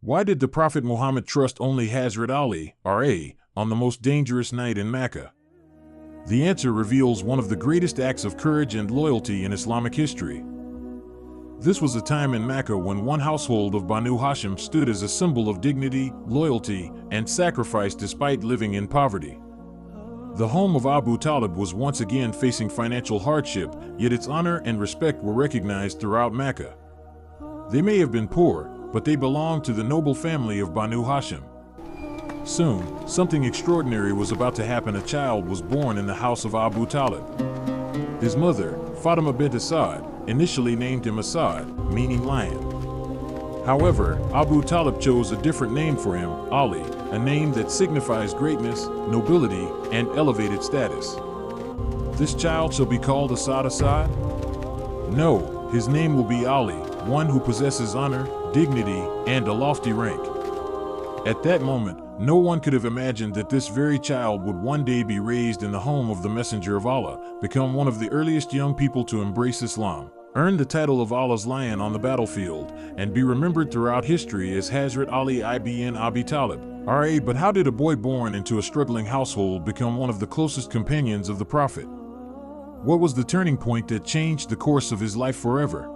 Why did the Prophet Muhammad trust only Hazrat Ali, R.A., on the most dangerous night in Makkah? The answer reveals one of the greatest acts of courage and loyalty in Islamic history. This was a time in Makkah when one household of Banu Hashim stood as a symbol of dignity, loyalty, and sacrifice despite living in poverty. The home of Abu Talib was once again facing financial hardship, yet its honor and respect were recognized throughout Makkah. They may have been poor, but they belonged to the noble family of Banu Hashim. Soon, something extraordinary was about to happen. A child was born in the house of Abu Talib. His mother, Fatima bint Asad, initially named him Asad, meaning lion. However, Abu Talib chose a different name for him, Ali, a name that signifies greatness, nobility, and elevated status. This child shall be called Asad? No, his name will be Ali, one who possesses honor, dignity, and a lofty rank. At that moment, no one could have imagined that this very child would one day be raised in the home of the Messenger of Allah, become one of the earliest young people to embrace Islam, earn the title of Allah's Lion on the battlefield, and be remembered throughout history as Hazrat Ali ibn Abi Talib, R.A. But how did a boy born into a struggling household become one of the closest companions of the Prophet? What was the turning point that changed the course of his life forever?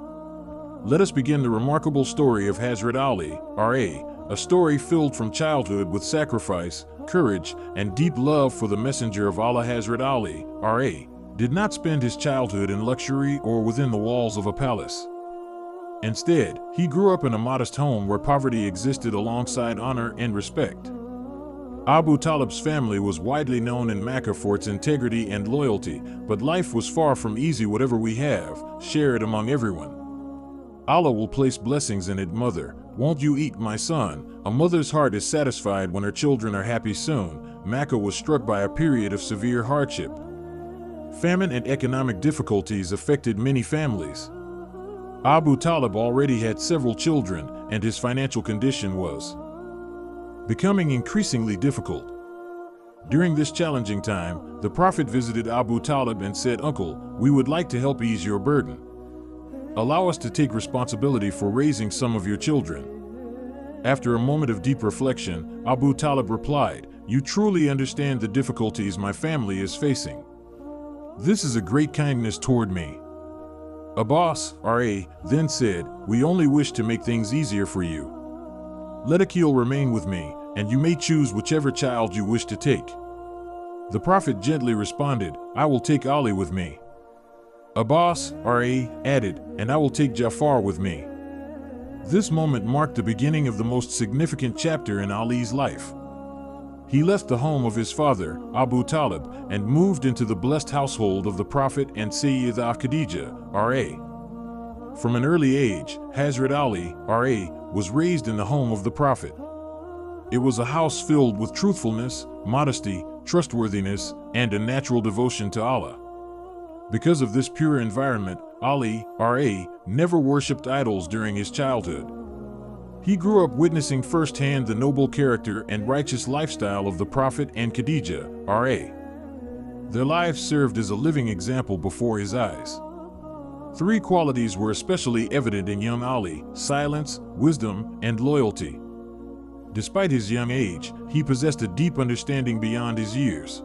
Let us begin the remarkable story of Hazrat Ali, R.A., a story filled from childhood with sacrifice, courage, and deep love for the Messenger of Allah. Hazrat Ali, R.A., did not spend his childhood in luxury or within the walls of a palace. Instead, he grew up in a modest home where poverty existed alongside honor and respect. Abu Talib's family was widely known in Makkah for its integrity and loyalty, but life was far from easy. Whatever we have, share it among everyone. Allah will place blessings in it. Mother, won't you eat, my son? A mother's heart is satisfied when her children are happy. Soon, Makkah was struck by a period of severe hardship. Famine and economic difficulties affected many families. Abu Talib already had several children, and his financial condition was becoming increasingly difficult. During this challenging time, the Prophet visited Abu Talib and said, "Uncle, we would like to help ease your burden. Allow us to take responsibility for raising some of your children." After a moment of deep reflection, Abu Talib replied, "You truly understand the difficulties my family is facing. This is a great kindness toward me." Abbas, R.A., then said, "We only wish to make things easier for you. Let Akil remain with me, and you may choose whichever child you wish to take." The Prophet gently responded, "I will take Ali with me." Abbas, R.A., added, "And I will take Jafar with me." This moment marked the beginning of the most significant chapter in Ali's life. He left the home of his father, Abu Talib, and moved into the blessed household of the Prophet and Sayyidah Khadija, R.A. From an early age, Hazrat Ali, R.A., was raised in the home of the Prophet. It was a house filled with truthfulness, modesty, trustworthiness, and a natural devotion to Allah. Because of this pure environment, Ali, R.A., never worshipped idols during his childhood. He grew up witnessing firsthand the noble character and righteous lifestyle of the Prophet and Khadija, R.A. Their lives served as a living example before his eyes. Three qualities were especially evident in young Ali: silence, wisdom, and loyalty. Despite his young age, he possessed a deep understanding beyond his years.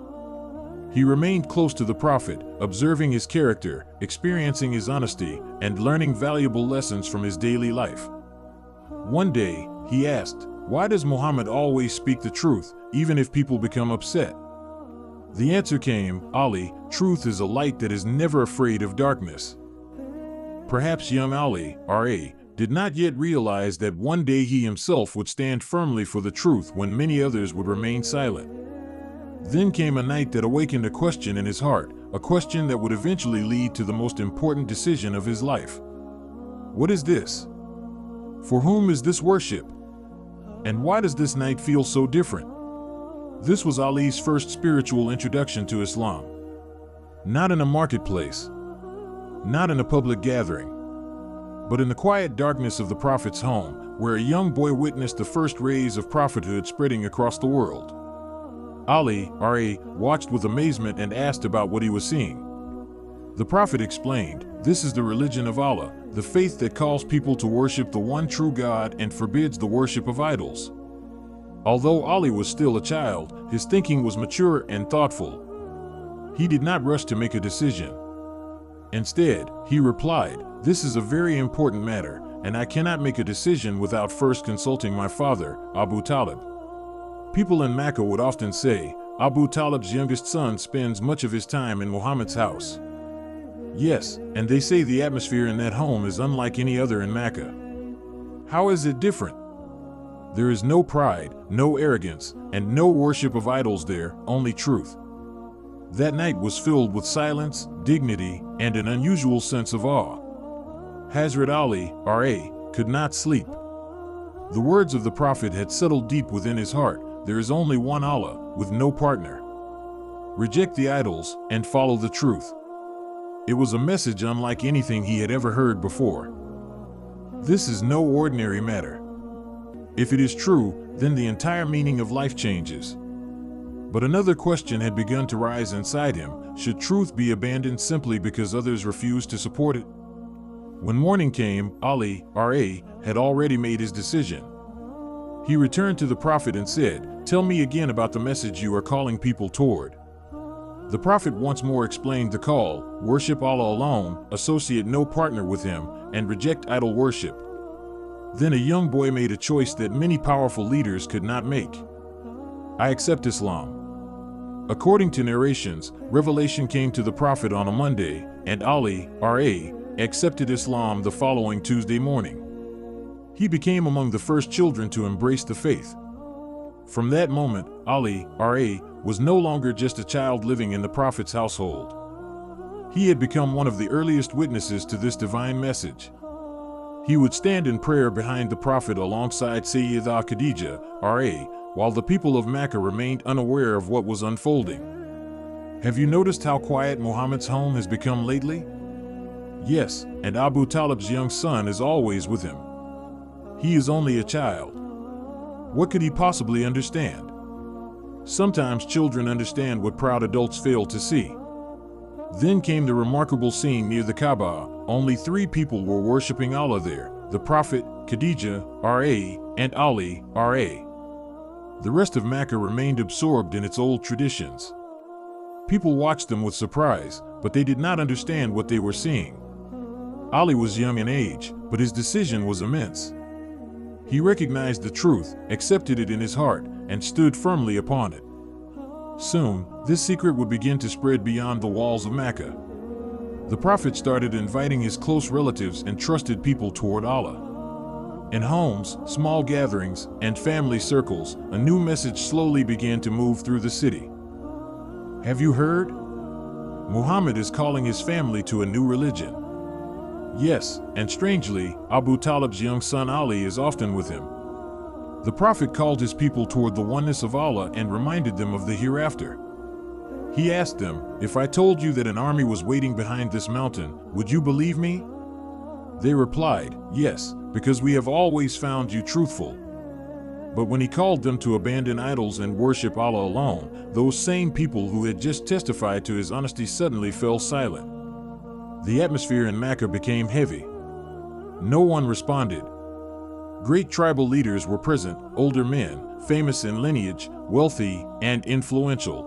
He remained close to the Prophet, observing his character, experiencing his honesty, and learning valuable lessons from his daily life. One day, he asked, "Why does Muhammad always speak the truth, even if people become upset?" The answer came, "Ali, truth is a light that is never afraid of darkness." Perhaps young Ali, R.A., did not yet realize that one day he himself would stand firmly for the truth when many others would remain silent. Then came a night that awakened a question in his heart, a question that would eventually lead to the most important decision of his life. What is this? For whom is this worship? And why does this night feel so different? This was Ali's first spiritual introduction to Islam. Not in a marketplace, not in a public gathering, but in the quiet darkness of the Prophet's home, where a young boy witnessed the first rays of prophethood spreading across the world. Ali, R.A., watched with amazement and asked about what he was seeing. The Prophet explained, "This is the religion of Allah, the faith that calls people to worship the one true God and forbids the worship of idols." Although Ali was still a child, his thinking was mature and thoughtful. He did not rush to make a decision. Instead, he replied, "This is a very important matter, and I cannot make a decision without first consulting my father, Abu Talib." People in Makkah would often say, Abu Talib's youngest son spends much of his time in Muhammad's house. Yes, and they say the atmosphere in that home is unlike any other in Makkah. How is it different? There is no pride, no arrogance, and no worship of idols there, only truth. That night was filled with silence, dignity, and an unusual sense of awe. Hazrat Ali, R.A., could not sleep. The words of the Prophet had settled deep within his heart. There is only one Allah, with no partner. Reject the idols and follow the truth. It was a message unlike anything he had ever heard before. This is no ordinary matter. If it is true, then the entire meaning of life changes. But another question had begun to rise inside him. Should truth be abandoned simply because others refused to support it? When morning came, Ali, R.A., had already made his decision. He returned to the Prophet and said, "Tell me again about the message you are calling people toward." The Prophet once more explained the call: worship Allah alone, associate no partner with him, and reject idol worship. Then a young boy made a choice that many powerful leaders could not make. "I accept Islam." According to narrations, revelation came to the Prophet on a Monday, and Ali, R.A., accepted Islam the following Tuesday morning. He became among the first children to embrace the faith. From that moment, Ali, R.A., was no longer just a child living in the Prophet's household. He had become one of the earliest witnesses to this divine message. He would stand in prayer behind the Prophet alongside Sayyidah Khadija, R.A., while the people of Makkah remained unaware of what was unfolding. Have you noticed how quiet Muhammad's home has become lately? Yes, and Abu Talib's young son is always with him. He is only a child. What could he possibly understand? Sometimes children understand what proud adults fail to see. Then came the remarkable scene near the Kaaba. Only 3 people were worshiping Allah there: the Prophet, Khadija, R.A., and Ali, R.A. The rest of Makkah remained absorbed in its old traditions. People watched them with surprise, but they did not understand what they were seeing. Ali was young in age, but his decision was immense. He recognized the truth, accepted it in his heart, and stood firmly upon it. Soon, this secret would begin to spread beyond the walls of Makkah. The Prophet started inviting his close relatives and trusted people toward Allah. In homes, small gatherings, and family circles, a new message slowly began to move through the city. Have you heard? Muhammad is calling his family to a new religion. Yes, and strangely, Abu Talib's young son Ali is often with him. The Prophet called his people toward the oneness of Allah and reminded them of the hereafter. He asked them, "If I told you that an army was waiting behind this mountain, would you believe me?" They replied, "Yes, because we have always found you truthful." But when he called them to abandon idols and worship Allah alone, those same people who had just testified to his honesty suddenly fell silent. The atmosphere in Makkah became heavy. No one responded. Great tribal leaders were present, older men, famous in lineage, wealthy, and influential.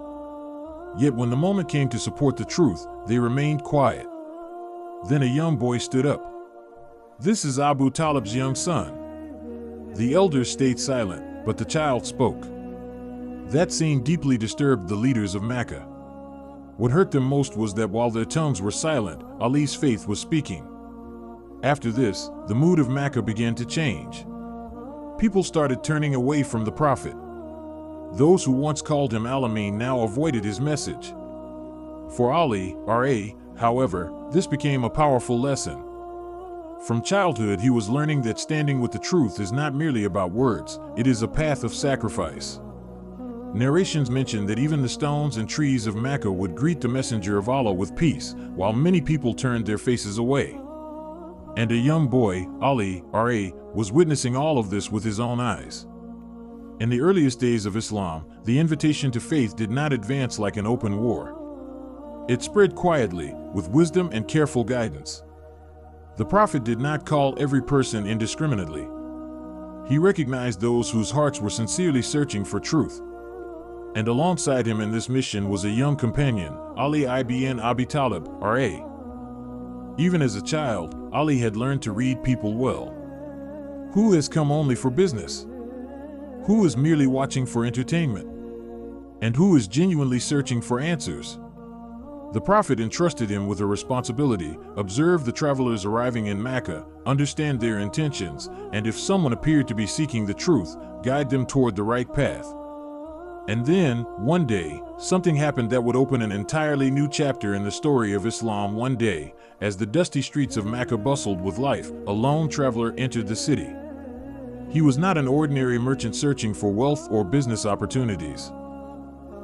Yet when the moment came to support the truth, they remained quiet. Then a young boy stood up. "This is Abu Talib's young son." The elders stayed silent, but the child spoke. That scene deeply disturbed the leaders of Makkah. What hurt them most was that while their tongues were silent, Ali's faith was speaking. After this, the mood of Makkah began to change. People started turning away from the Prophet. Those who once called him Ameen now avoided his message. For Ali, R.A., however, this became a powerful lesson. From childhood, he was learning that standing with the truth is not merely about words, it is a path of sacrifice. Narrations mention that even the stones and trees of Makkah would greet the messenger of Allah with peace, while many people turned their faces away. And a young boy, Ali, R.A., was witnessing all of this with his own eyes. In the earliest days of Islam, the invitation to faith did not advance like an open war. It spread quietly, with wisdom and careful guidance. The Prophet did not call every person indiscriminately. He recognized those whose hearts were sincerely searching for truth. And alongside him in this mission was a young companion, Ali ibn Abi Talib, R.A. Even as a child, Ali had learned to read people well. Who has come only for business? Who is merely watching for entertainment? And who is genuinely searching for answers? The Prophet entrusted him with a responsibility: observe the travelers arriving in Makkah, understand their intentions, and if someone appeared to be seeking the truth, guide them toward the right path. And then, one day, something happened that would open an entirely new chapter in the story of Islam. One day, as the dusty streets of Makkah bustled with life, a lone traveler entered the city. He was not an ordinary merchant searching for wealth or business opportunities.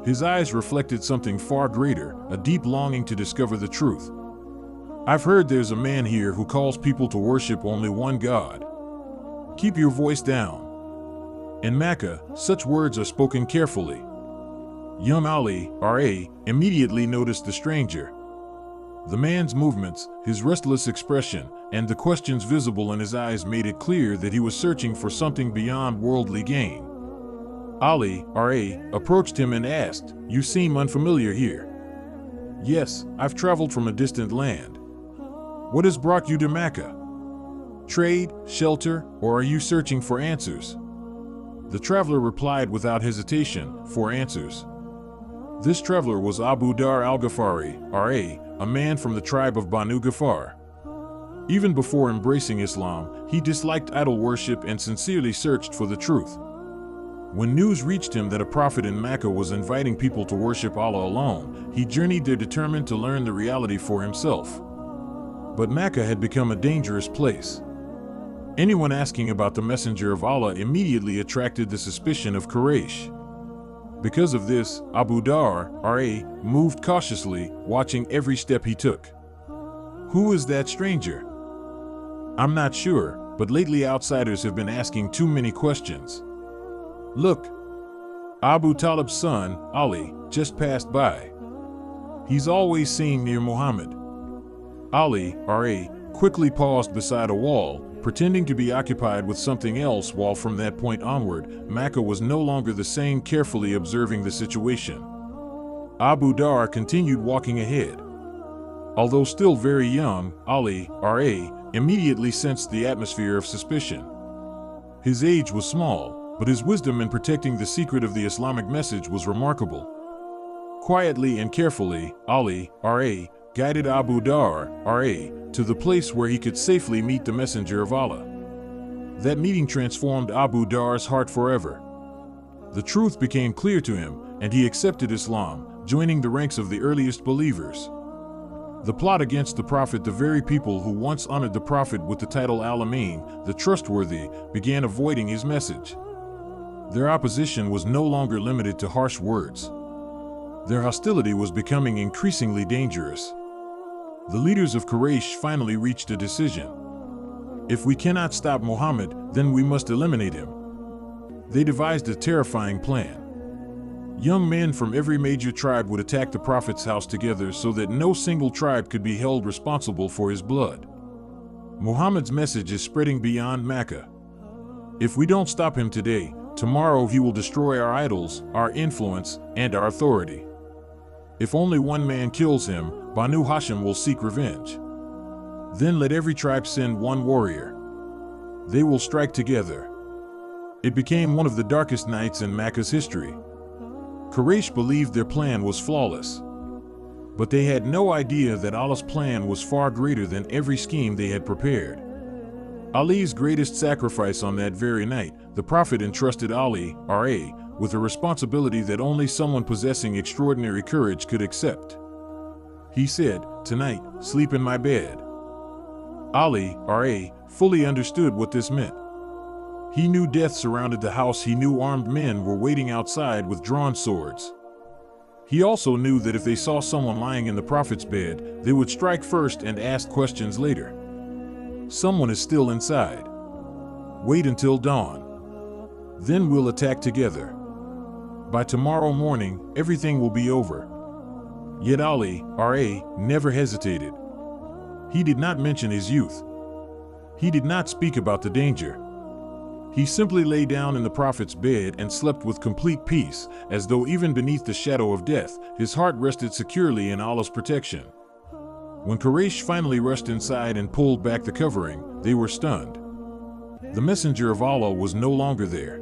His eyes reflected something far greater, a deep longing to discover the truth. I've heard there's a man here who calls people to worship only one God. Keep your voice down. In Makkah, such words are spoken carefully. Young Ali, R.A., immediately noticed the stranger. The man's movements, his restless expression, and the questions visible in his eyes made it clear that he was searching for something beyond worldly gain. Ali, R.A., approached him and asked, "You seem unfamiliar here." "Yes, I've traveled from a distant land." "What has brought you to Makkah? Trade, shelter, or are you searching for answers?" The traveler replied without hesitation, "For answers." This traveler was Abu Dar al-Ghafari, R.A., a man from the tribe of Banu Ghafar. Even before embracing Islam, he disliked idol worship and sincerely searched for the truth. When news reached him that a prophet in Makkah was inviting people to worship Allah alone, he journeyed there determined to learn the reality for himself. But Makkah had become a dangerous place. Anyone asking about the messenger of Allah immediately attracted the suspicion of Quraysh. Because of this, Abu Dar, R.A., moved cautiously, watching every step he took. Who is that stranger? I'm not sure, but lately outsiders have been asking too many questions. Look, Abu Talib's son, Ali, just passed by. He's always seen near Muhammad. Ali, R.A., quickly paused beside a wall, pretending to be occupied with something else while from that point onward, Makkah was no longer the same, carefully observing the situation. Abu Dar continued walking ahead. Although still very young, Ali, R.A., immediately sensed the atmosphere of suspicion. His age was small, but his wisdom in protecting the secret of the Islamic message was remarkable. Quietly and carefully, Ali, R.A., guided Abu Dar, R.A., to the place where he could safely meet the messenger of Allah. That meeting transformed Abu Dar's heart forever. The truth became clear to him, and he accepted Islam, joining the ranks of the earliest believers. The plot against the Prophet, the very people who once honored the Prophet with the title al-Ameen, the trustworthy, began avoiding his message. Their opposition was no longer limited to harsh words. Their hostility was becoming increasingly dangerous. The leaders of Quraysh finally reached a decision. If we cannot stop Muhammad, then we must eliminate him. They devised a terrifying plan. Young men from every major tribe would attack the Prophet's house together so that no single tribe could be held responsible for his blood. Muhammad's message is spreading beyond Makkah. If we don't stop him today, tomorrow he will destroy our idols, our influence, and our authority. If only one man kills him, Banu Hashim will seek revenge. Then let every tribe send one warrior. They will strike together. It became one of the darkest nights in Makkah's history. Quraysh believed their plan was flawless. But they had no idea that Allah's plan was far greater than every scheme they had prepared. Ali's greatest sacrifice on that very night, the Prophet entrusted Ali, R.A., with a responsibility that only someone possessing extraordinary courage could accept. He said, "Tonight, sleep in my bed." Ali, R.A., fully understood what this meant. He knew death surrounded the house. He knew armed men were waiting outside with drawn swords. He also knew that if they saw someone lying in the Prophet's bed, they would strike first and ask questions later. Someone is still inside. Wait until dawn. Then we'll attack together. By tomorrow morning, everything will be over. Yet Ali, R.A., never hesitated. He did not mention his youth. He did not speak about the danger. He simply lay down in the Prophet's bed and slept with complete peace, as though even beneath the shadow of death, his heart rested securely in Allah's protection. When Quraysh finally rushed inside and pulled back the covering, they were stunned. The Messenger of Allah was no longer there.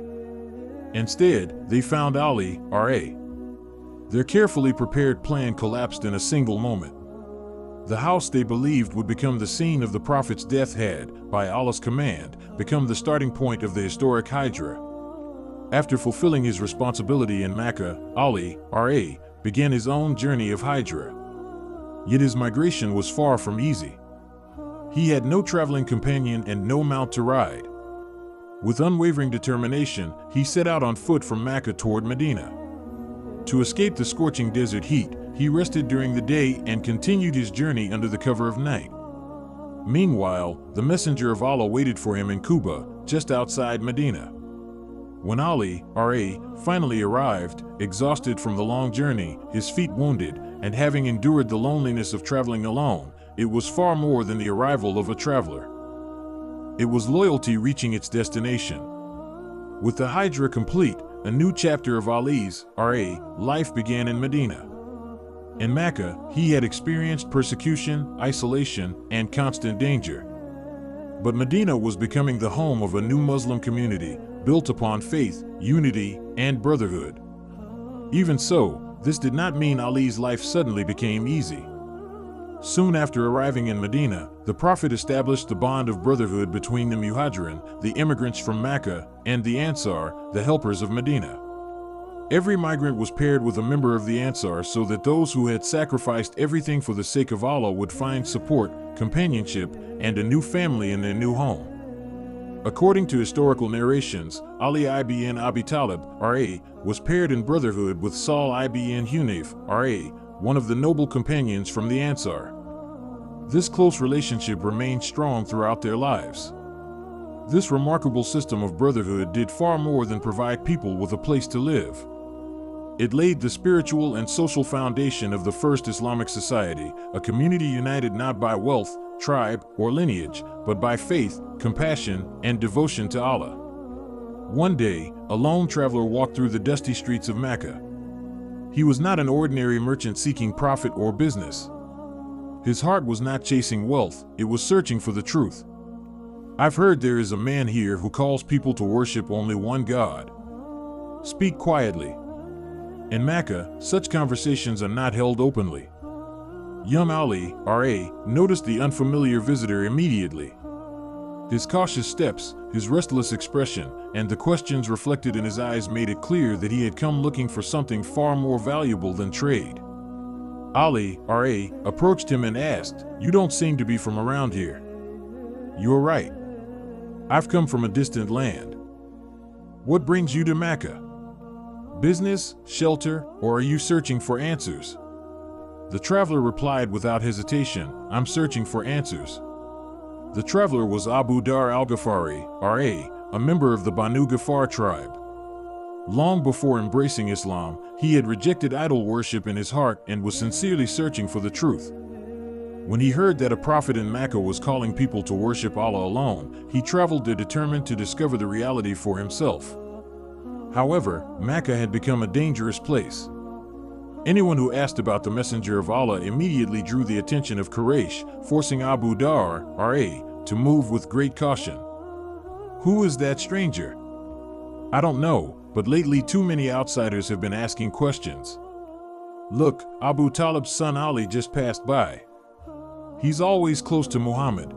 Instead, they found Ali, R.A. Their carefully prepared plan collapsed in a single moment. The house they believed would become the scene of the Prophet's death had, by Allah's command, become the starting point of the historic Hijrah. After fulfilling his responsibility in Makkah, Ali, R.A., began his own journey of Hijrah. Yet his migration was far from easy. He had no traveling companion and no mount to ride. With unwavering determination, he set out on foot from Makkah toward Medina. To escape the scorching desert heat, he rested during the day and continued his journey under the cover of night. Meanwhile, the Messenger of Allah waited for him in Quba, just outside Medina. When Ali, R.A., finally arrived, exhausted from the long journey, his feet wounded, and having endured the loneliness of traveling alone, it was far more than the arrival of a traveler. It was loyalty reaching its destination. With the Hijrah complete, a new chapter of Ali's, R.A., life began in Medina. In Makkah, he had experienced persecution, isolation, and constant danger. But Medina was becoming the home of a new Muslim community, built upon faith, unity, and brotherhood. Even so, this did not mean Ali's life suddenly became easy. Soon after arriving in Medina, the Prophet established the bond of brotherhood between the Muhajirin, the immigrants from Makkah, and the Ansar, the helpers of Medina. Every migrant was paired with a member of the Ansar so that those who had sacrificed everything for the sake of Allah would find support, companionship, and a new family in their new home. According to historical narrations, Ali ibn Abi Talib, R.A., was paired in brotherhood with Sahl ibn Hunayf, R.A., one of the noble companions from the Ansar. This close relationship remained strong throughout their lives. This remarkable system of brotherhood did far more than provide people with a place to live. It laid the spiritual and social foundation of the first Islamic society, a community united not by wealth, tribe, or lineage, but by faith, compassion, and devotion to Allah. One day, a lone traveler walked through the dusty streets of Makkah. He was not an ordinary merchant seeking profit or business. His heart was not chasing wealth, it was searching for the truth. "I've heard there is a man here who calls people to worship only one God. Speak quietly." In Makkah, such conversations are not held openly. Young Ali, R.A., noticed the unfamiliar visitor immediately. His cautious steps, his restless expression, and the questions reflected in his eyes made it clear that he had come looking for something far more valuable than trade. Ali, R.A., approached him and asked, "You don't seem to be from around here." "You're right. I've come from a distant land." "What brings you to Makkah? Business, shelter, or are you searching for answers?" The traveler replied without hesitation, "I'm searching for answers." The traveler was Abu Dar al-Ghafari, R.A., a member of the Banu Ghafar tribe. Long before embracing Islam, he had rejected idol worship in his heart and was sincerely searching for the truth. When he heard that a prophet in Makkah was calling people to worship Allah alone, he traveled there determined to discover the reality for himself. However, Makkah had become a dangerous place. Anyone who asked about the Messenger of Allah immediately drew the attention of Quraysh, forcing Abu Dar, R.A., to move with great caution. "Who is that stranger?" "I don't know, but lately too many outsiders have been asking questions. Look, Abu Talib's son Ali just passed by. He's always close to Muhammad."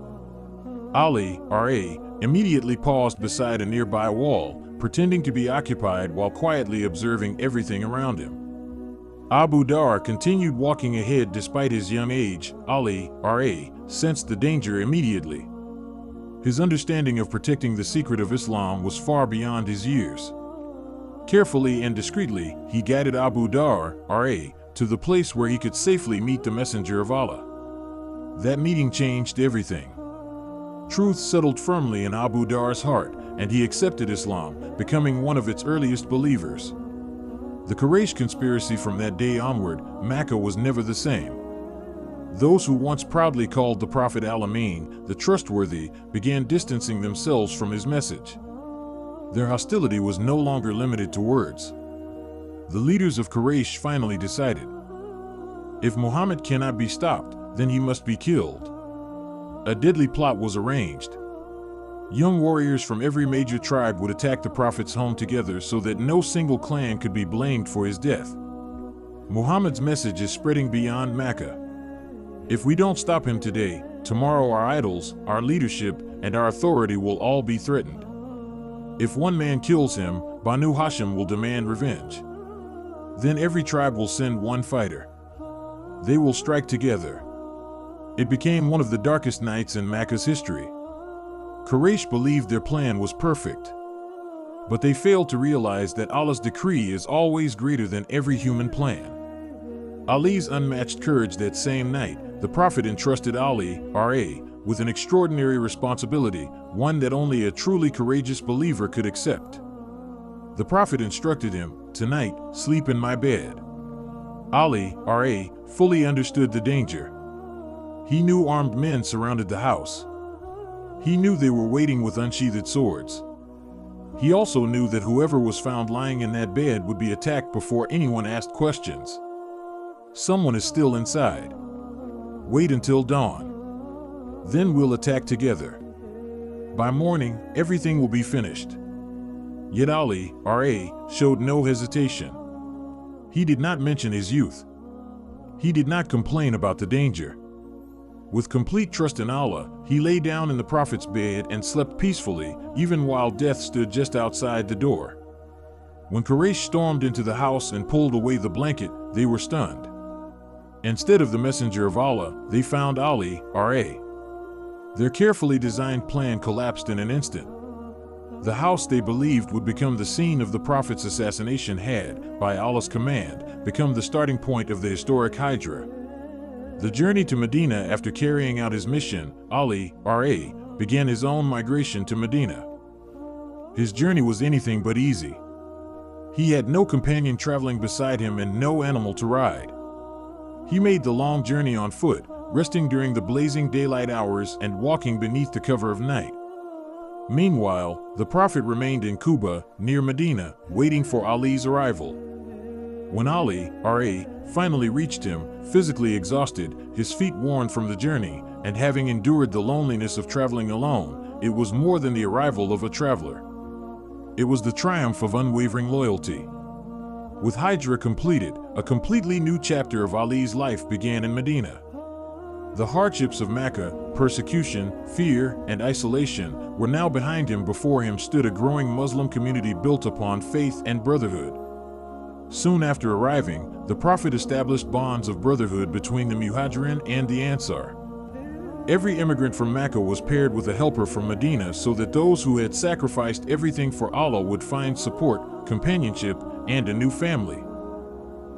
Ali, R.A., immediately paused beside a nearby wall, pretending to be occupied while quietly observing everything around him. Abu Dar continued walking ahead despite his young age. Ali, R.A., sensed the danger immediately. His understanding of protecting the secret of Islam was far beyond his years. Carefully and discreetly, he guided Abu Dar, R.A., to the place where he could safely meet the Messenger of Allah. That meeting changed everything. Truth settled firmly in Abu Dar's heart, and he accepted Islam, becoming one of its earliest believers. The Quraysh conspiracy from that day onward, Makkah was never the same. Those who once proudly called the Prophet al-Ameen, the trustworthy, began distancing themselves from his message. Their hostility was no longer limited to words. The leaders of Quraysh finally decided, if Muhammad cannot be stopped, then he must be killed. A deadly plot was arranged. Young warriors from every major tribe would attack the Prophet's home together so that no single clan could be blamed for his death. Muhammad's message is spreading beyond Makkah. If we don't stop him today, tomorrow our idols, our leadership, and our authority will all be threatened. If one man kills him, Banu Hashim will demand revenge. Then every tribe will send one fighter. They will strike together. It became one of the darkest nights in Makkah's history. Quraysh believed their plan was perfect, but they failed to realize that Allah's decree is always greater than every human plan. Ali's unmatched courage that same night, the Prophet entrusted Ali, R.A., with an extraordinary responsibility, one that only a truly courageous believer could accept. The Prophet instructed him, "Tonight, sleep in my bed." Ali, R.A., fully understood the danger. He knew armed men surrounded the house. He knew they were waiting with unsheathed swords. He also knew that whoever was found lying in that bed would be attacked before anyone asked questions. Someone is still inside. Wait until dawn. Then we'll attack together. By morning, everything will be finished. Yet Ali, R.A., showed no hesitation. He did not mention his youth. He did not complain about the danger. With complete trust in Allah, he lay down in the Prophet's bed and slept peacefully, even while death stood just outside the door. When Quraysh stormed into the house and pulled away the blanket, they were stunned. Instead of the messenger of Allah, they found Ali, R.A. Their carefully designed plan collapsed in an instant. The house they believed would become the scene of the Prophet's assassination had, by Allah's command, become the starting point of the historic Hijrah. The journey to Medina. After carrying out his mission, Ali, R.A., began his own migration to Medina. His journey was anything but easy. He had no companion traveling beside him and no animal to ride. He made the long journey on foot, resting during the blazing daylight hours and walking beneath the cover of night. Meanwhile, the Prophet remained in Quba, near Medina, waiting for Ali's arrival. When Ali, R.A., finally reached him, physically exhausted, his feet worn from the journey, and having endured the loneliness of traveling alone, it was more than the arrival of a traveler. It was the triumph of unwavering loyalty. With Hijrah completed, a completely new chapter of Ali's life began in Medina. The hardships of Makkah, persecution, fear, and isolation were now behind him. Before him stood a growing Muslim community built upon faith and brotherhood. Soon after arriving, the Prophet established bonds of brotherhood between the Muhajirin and the Ansar. Every immigrant from Makkah was paired with a helper from Medina so that those who had sacrificed everything for Allah would find support, companionship, and a new family.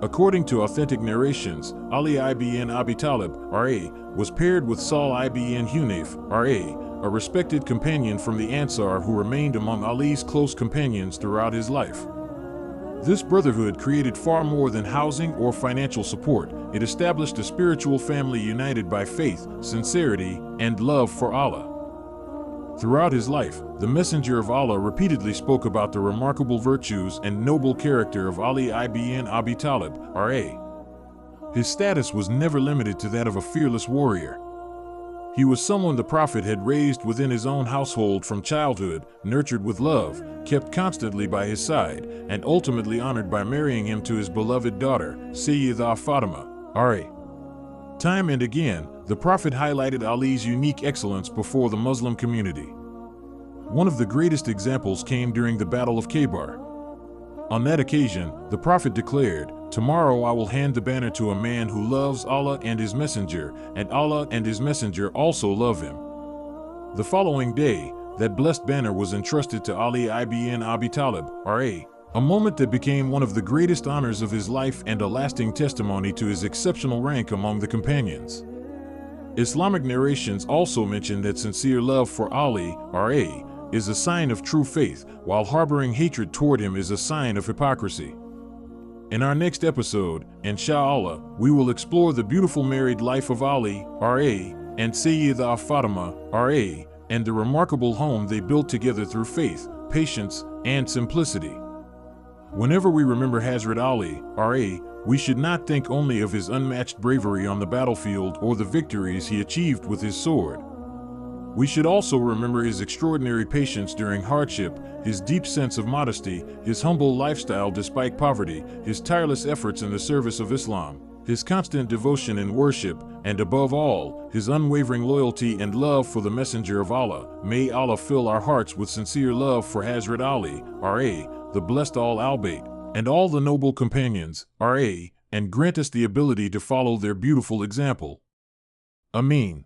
According to authentic narrations, Ali ibn Abi Talib, R.A., was paired with Sahl ibn Hunayf, R.A., a respected companion from the Ansar who remained among Ali's close companions throughout his life. This brotherhood created far more than housing or financial support. It established a spiritual family united by faith, sincerity, and love for Allah. Throughout his life, the Messenger of Allah repeatedly spoke about the remarkable virtues and noble character of Ali ibn Abi Talib, R.A. His status was never limited to that of a fearless warrior. He was someone the Prophet had raised within his own household from childhood, nurtured with love, kept constantly by his side, and ultimately honored by marrying him to his beloved daughter, Sayyidah Fatimah, R.A. Time and again, the Prophet highlighted Ali's unique excellence before the Muslim community. One of the greatest examples came during the Battle of Khaybar. On that occasion, the Prophet declared, "Tomorrow I will hand the banner to a man who loves Allah and His Messenger, and Allah and His Messenger also love him." The following day, that blessed banner was entrusted to Ali ibn Abi Talib, R.A., a moment that became one of the greatest honors of his life and a lasting testimony to his exceptional rank among the companions. Islamic narrations also mention that sincere love for Ali, R.A., is a sign of true faith, while harboring hatred toward him is a sign of hypocrisy. In our next episode, inshallah, we will explore the beautiful married life of Ali, R.A., and Sayyidah Fatimah, R.A., and the remarkable home they built together through faith, patience, and simplicity. Whenever we remember Hazrat Ali, R.A., we should not think only of his unmatched bravery on the battlefield or the victories he achieved with his sword. We should also remember his extraordinary patience during hardship, his deep sense of modesty, his humble lifestyle despite poverty, his tireless efforts in the service of Islam, his constant devotion in worship, and above all, his unwavering loyalty and love for the Messenger of Allah. May Allah fill our hearts with sincere love for Hazrat Ali, R.A., the blessed al-Bayt, and all the noble companions, R.A., and grant us the ability to follow their beautiful example. Ameen.